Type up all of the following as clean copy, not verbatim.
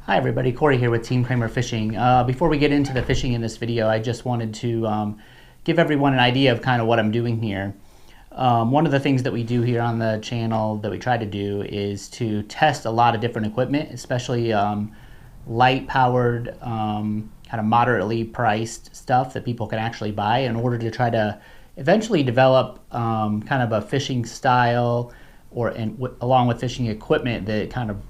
Hi everybody, Corey here with Team Cramer Fishing. Before we get into the fishing in this video, I just wanted to give everyone an idea of kind of what I'm doing here. One of the things that we do here on the channel that we try to do is to test a lot of different equipment, especially light-powered, kind of moderately priced stuff that people can actually buy in order to try to eventually develop kind of a fishing style along with fishing equipment that kind of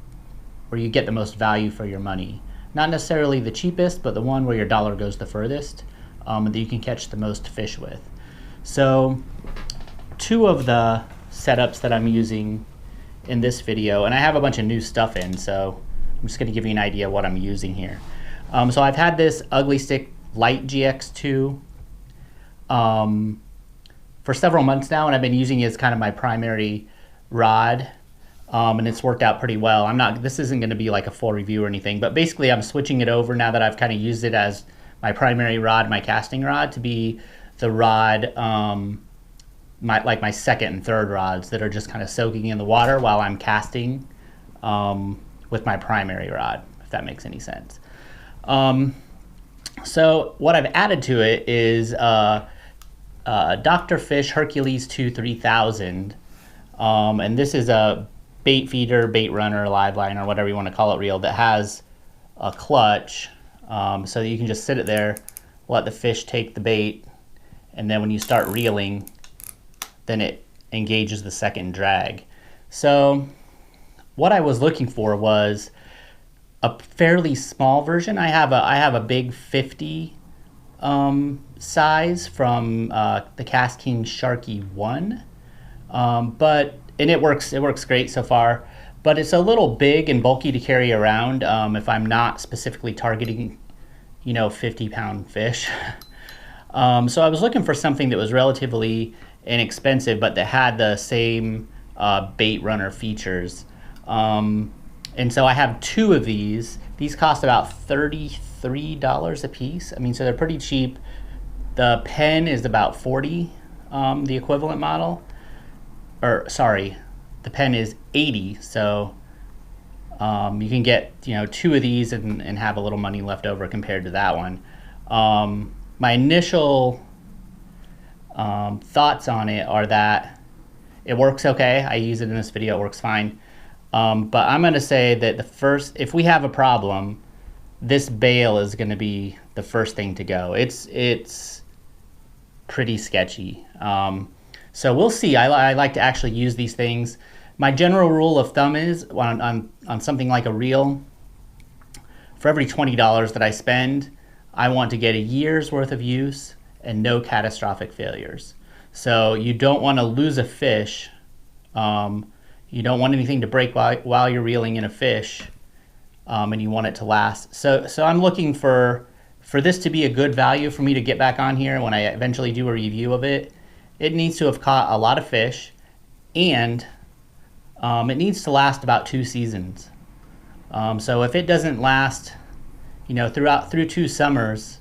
where you get the most value for your money. Not necessarily the cheapest, but the one where your dollar goes the furthest, that you can catch the most fish with. So two of the setups that I'm using in this video, and I have a bunch of new stuff in, so I'm just gonna give you an idea of what I'm using here. So I've had this Ugly Stick Light GX2 for several months now, and I've been using it as kind of my primary rod. And it's worked out pretty well. This isn't going to be like a full review or anything, but basically I'm switching it over now that I've kind of used it as my primary rod, my casting rod, to be the rod, my second and third rods that are just kind of soaking in the water while I'm casting with my primary rod, if that makes any sense. So what I've added to it is Dr. Fish Hercules II 3000, and this is a bait feeder, bait runner, live line, or whatever you want to call it, reel that has a clutch, so that you can just sit it there, let the fish take the bait, and then when you start reeling, then it engages the second drag. So what I was looking for was a fairly small version. I have a big 50 size from the Cast King Sharky 1, and it works great so far, but it's a little big and bulky to carry around if I'm not specifically targeting, 50-pound fish. So I was looking for something that was relatively inexpensive, but that had the same bait runner features. And so I have two of these. These cost about $33 a piece. I mean, so they're pretty cheap. The pen is about $40, the equivalent model. Or sorry, the pen is $80, so you can get two of these and have a little money left over compared to that one. My initial thoughts on it are that it works okay. I use it in this video, it works fine. But I'm going to say that if we have a problem, this bail is going to be the first thing to go. It's pretty sketchy. So we'll see. I like to actually use these things. My general rule of thumb is on something like a reel, for every $20 that I spend, I want to get a year's worth of use and no catastrophic failures. So you don't want to lose a fish. You don't want anything to break while you're reeling in a fish, and you want it to last. So I'm looking for this to be a good value for me to get back on here when I eventually do a review of it. It needs to have caught a lot of fish, and it needs to last about 2 seasons. So if it doesn't last, through 2 summers,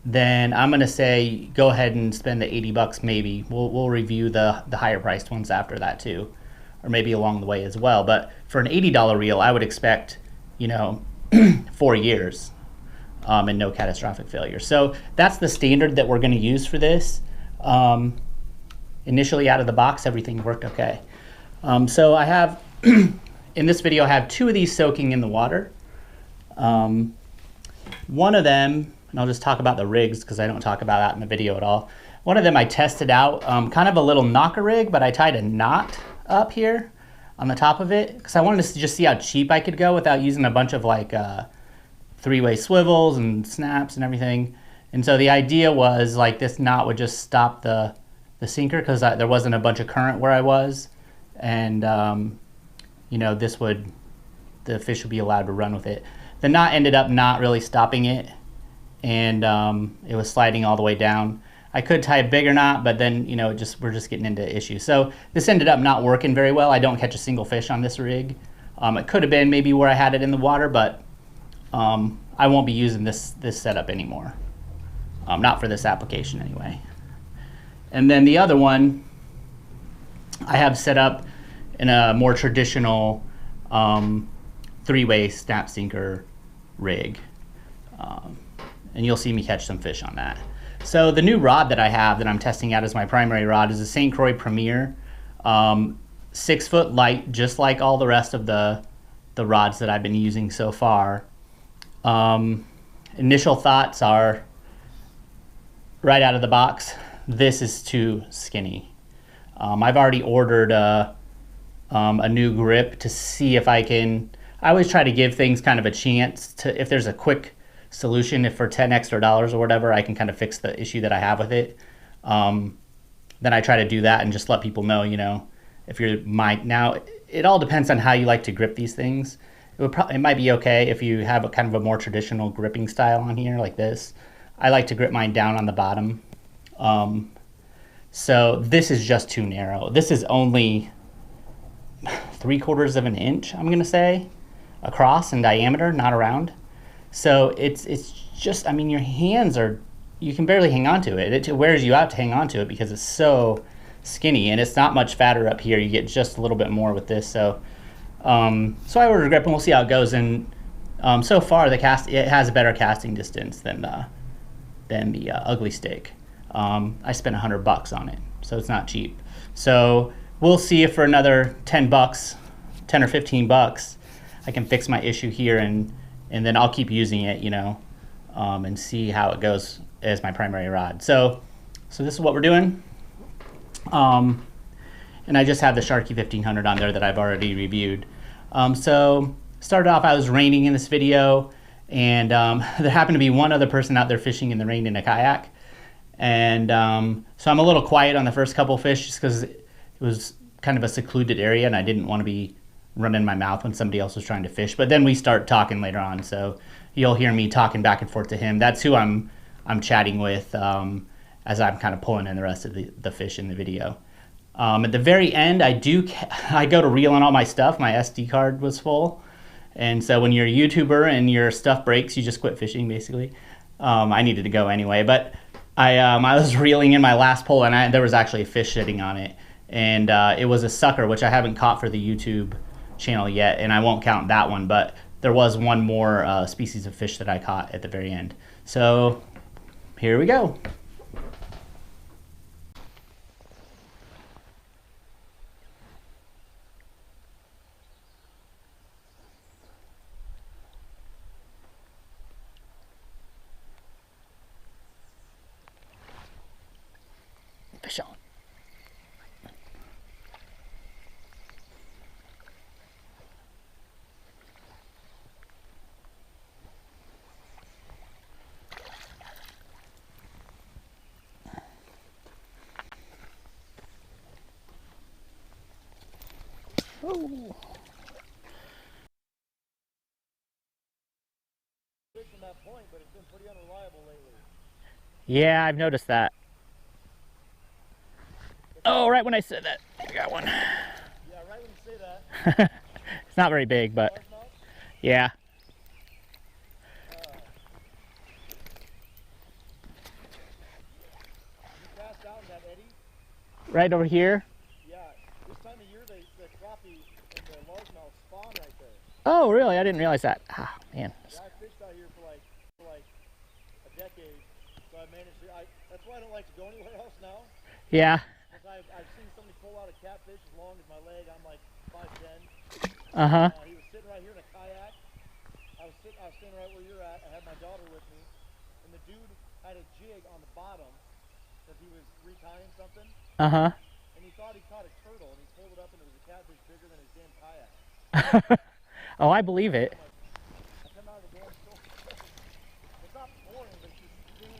then I'm gonna say go ahead and spend the 80 bucks maybe. We'll review the higher priced ones after that too, or maybe along the way as well. But for an $80 reel, I would expect 4 years and no catastrophic failure. So that's the standard that we're gonna use for this. Initially out of the box, everything worked okay. So I have, in this video, I have 2 of these soaking in the water. One of them, and I'll just talk about the rigs because I don't talk about that in the video at all. One of them I tested out, kind of a little knocker rig, but I tied a knot up here on the top of it because I wanted to just see how cheap I could go without using a bunch of like 3-way swivels and snaps and everything. And so the idea was like this knot would just stop the sinker because there wasn't a bunch of current where I was, and the fish would be allowed to run with it. The knot ended up not really stopping it, and it was sliding all the way down. I could tie a bigger knot, but then we're just getting into issues. So this ended up not working very well. I don't catch a single fish on this rig. It could have been maybe where I had it in the water, but I won't be using this setup anymore. Not for this application anyway. And then the other one I have set up in a more traditional 3-way snap sinker rig. And you'll see me catch some fish on that. So the new rod that I have that I'm testing out as my primary rod is a St. Croix Premier. 6 foot light, just like all the rest of the rods that I've been using so far. Initial thoughts are, right out of the box, this is too skinny. I've already ordered a new grip to see if I can. I always try to give things kind of a chance to, if there's a quick solution, if for $10 extra or whatever, I can kind of fix the issue that I have with it. Then I try to do that and just let people know, you know, if you're now it all depends on how you like to grip these things. It might be okay if you have a kind of a more traditional gripping style on here like this. I like to grip mine down on the bottom. So this is just too narrow. This is only 3/4 of an inch, I'm gonna say, across in diameter, not around. So it's just, I mean, your hands are, you can barely hang on to it. It wears you out to hang on to it because it's so skinny, and it's not much fatter up here. You get just a little bit more with this. So so I ordered a grip and we'll see how it goes. And so far it has a better casting distance than the ugly stick. I spent $100 on it, so it's not cheap. So we'll see if for another $10, $10 or $15, I can fix my issue here, and then I'll keep using it, you know, and see how it goes as my primary rod. So this is what we're doing. And I just have the Sharky 1500 on there that I've already reviewed. So started off, I was raining in this video, and there happened to be one other person out there fishing in the rain in a kayak. And so I'm a little quiet on the first couple fish just because it was kind of a secluded area and I didn't want to be running my mouth when somebody else was trying to fish. But then we start talking later on, so you'll hear me talking back and forth to him. That's who I'm chatting with as I'm kind of pulling in the rest of the fish in the video. At the very end, I go to reel in all my stuff. My SD card was full, and so when you're a YouTuber and your stuff breaks, you just quit fishing basically. I needed to go anyway, but I was reeling in my last pull, and there was actually a fish sitting on it, and it was a sucker, which I haven't caught for the YouTube channel yet, and I won't count that one, but there was one more species of fish that I caught at the very end. So here we go. Fish on. Oh. From that point, but it's been pretty unreliable lately. Yeah, I've noticed that. Oh, right when I said that, I got one. Yeah, right when you say that. It's not very big, but yeah. You cast down that eddy? Right over here. Yeah, this time of year the crappie and the largemouth spawn right there. Oh, really? I didn't realize that. Ah, man. Yeah, I fished out here for like a decade, so I managed to. That's why I don't like to go anywhere else now. Yeah. I've seen somebody pull out a catfish as long as my leg. I'm like 5'10". He was sitting right here in a kayak. I was standing right where you're at. I had my daughter with me, and the dude had a jig on the bottom that he was retying something. And he thought he caught a turtle, and he pulled it up, and it was a catfish bigger than his damn kayak. Oh, I believe it. I come out of the damn store. It's not boring, but it's just thin,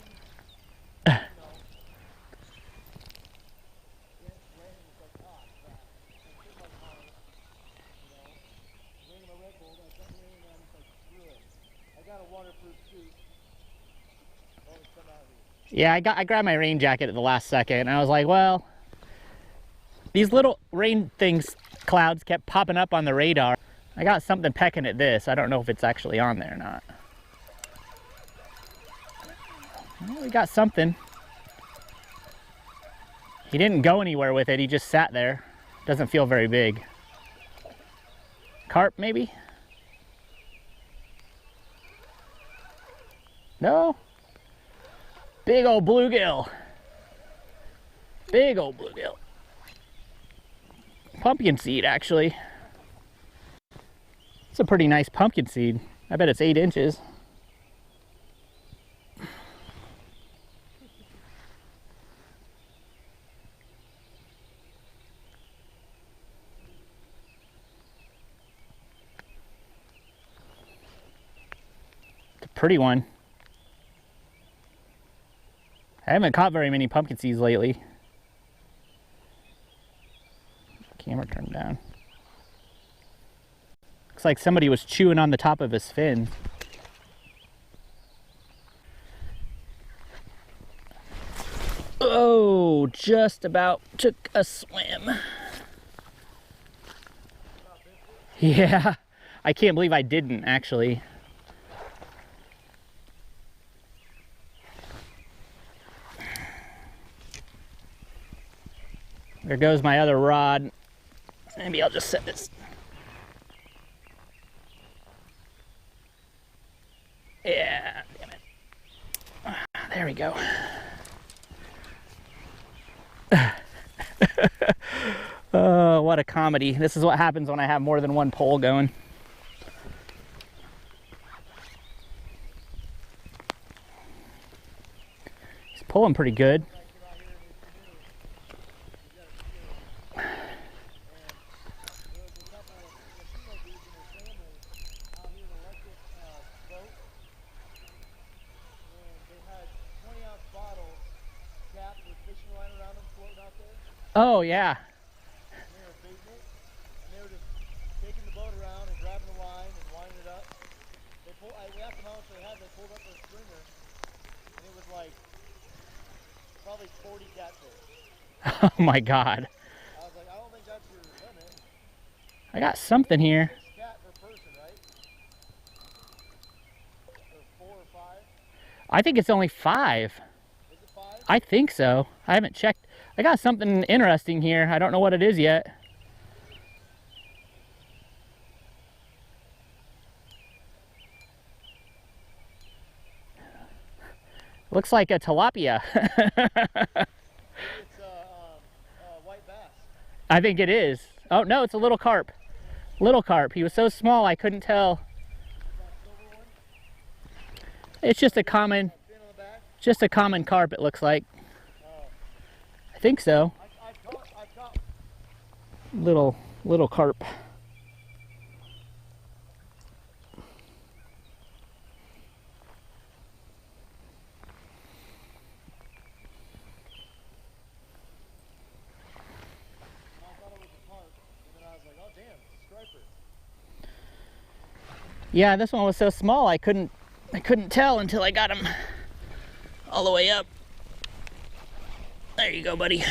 Yeah, I grabbed my rain jacket at the last second, and I was like, well, these little rain clouds kept popping up on the radar. I got something pecking at this. I don't know if it's actually on there or not. Well, we got something. He didn't go anywhere with it. He just sat there. Doesn't feel very big. Carp, maybe? No? Big old bluegill. Big old bluegill. Pumpkin seed, actually. It's a pretty nice pumpkin seed. I bet it's 8 inches. It's a pretty one. I haven't caught very many pumpkin seeds lately. Camera turned down. Looks like somebody was chewing on the top of his fin. Oh, just about took a swim. Yeah, I can't believe I didn't actually. There goes my other rod. Maybe I'll just set this. Yeah, damn it. There we go. Oh, what a comedy. This is what happens when I have more than one pole going. He's pulling pretty good. Oh, yeah. And they were baiting it, and they were just taking the boat around and grabbing the line and winding it up. They pulled, we asked them how much they had, they pulled up their stringer, and it was like probably 40 catfish. Oh my God. I was like, I don't think that's your limit. I got something here. 6 cat per person, right? Or 4 or 5? I think it's only 5. Is it 5? I think so. I haven't checked. I got something interesting here. I don't know what it is yet. Looks like a tilapia. It's white bass. I think it is. Oh no, it's a little carp. Little carp. He was so small I couldn't tell. It's just a common, carp. It looks like. I think so. I caught. Little carp. Yeah, this one was so small I couldn't tell until I got him all the way up. There you go, buddy.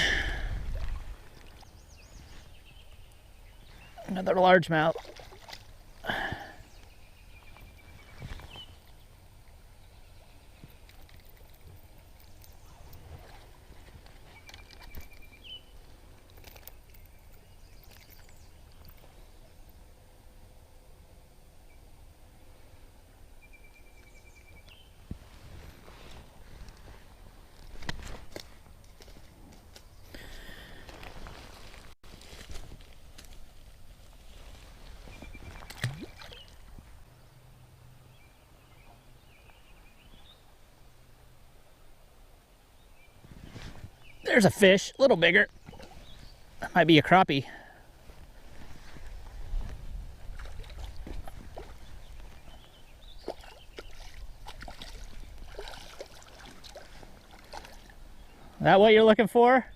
Another largemouth. There's a fish, a little bigger. That might be a crappie. That what you're looking for?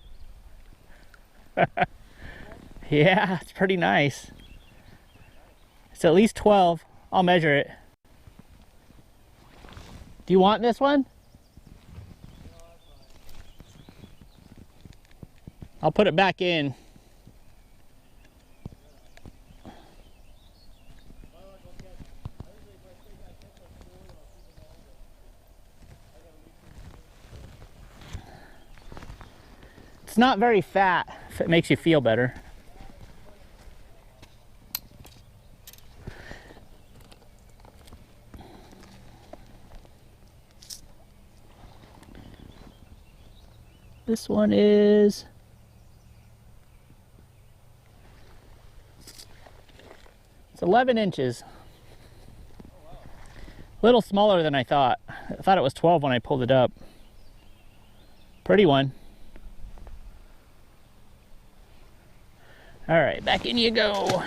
Yeah, it's pretty nice. It's at least 12. I'll measure it. Do you want this one? I'll put it back in. It's not very fat, if it makes you feel better. This one is... It's 11 inches. A little smaller than I thought. I thought it was 12 when I pulled it up. Pretty one. All right, back in you go.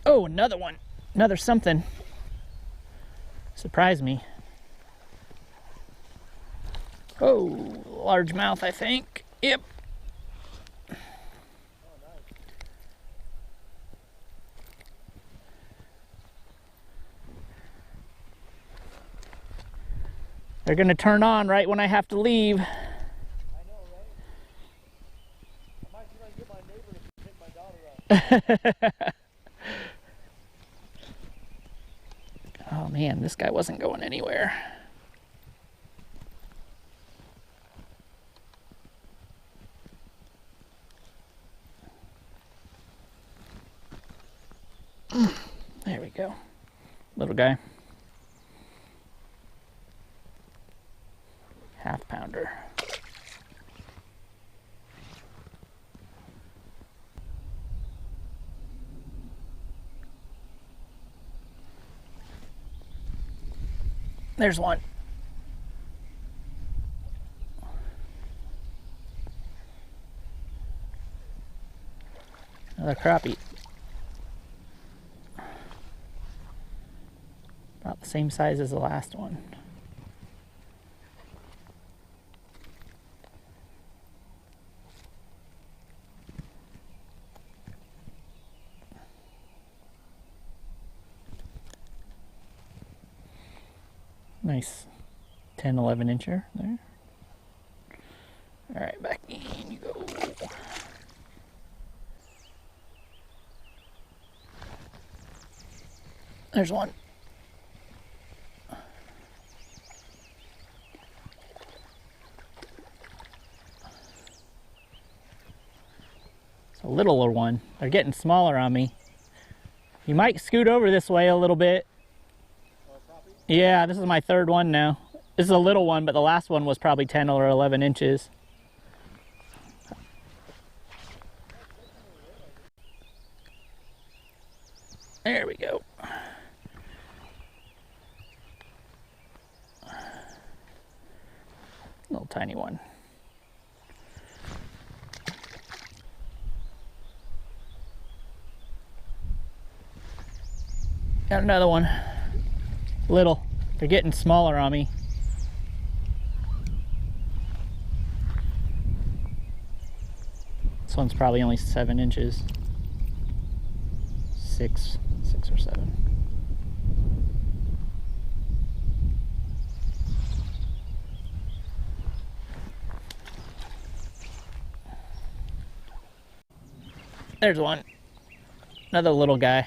Oh, another one. Another something. Surprised me. Oh, largemouth, I think. Yep. They're gonna turn on right when I have to leave. I know, right? I might see if I can get my neighbor to pick my daughter up. Oh man, this guy wasn't going anywhere. There we go. Little guy. Half pounder. There's one. Another crappie. About the same size as the last one. Nice 10, 11 incher there. All right, back in you go. There's one. It's a littler one. They're getting smaller on me. You might scoot over this way a little bit. Yeah, this is my third one now. This is a little one, but the last one was probably 10 or 11 inches. There we go. Little tiny one. Got another one. Little. They're getting smaller on me. This one's probably only 7 inches. Six or 7. There's one. Another little guy.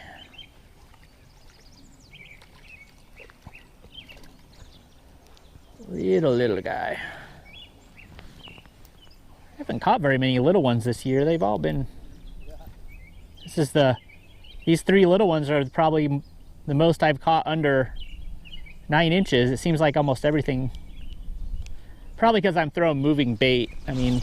Little guy. I haven't caught very many little ones this year. They've all been... These 3 little ones are probably the most I've caught under 9 inches. It seems like almost everything. Probably because I'm throwing moving bait. I mean,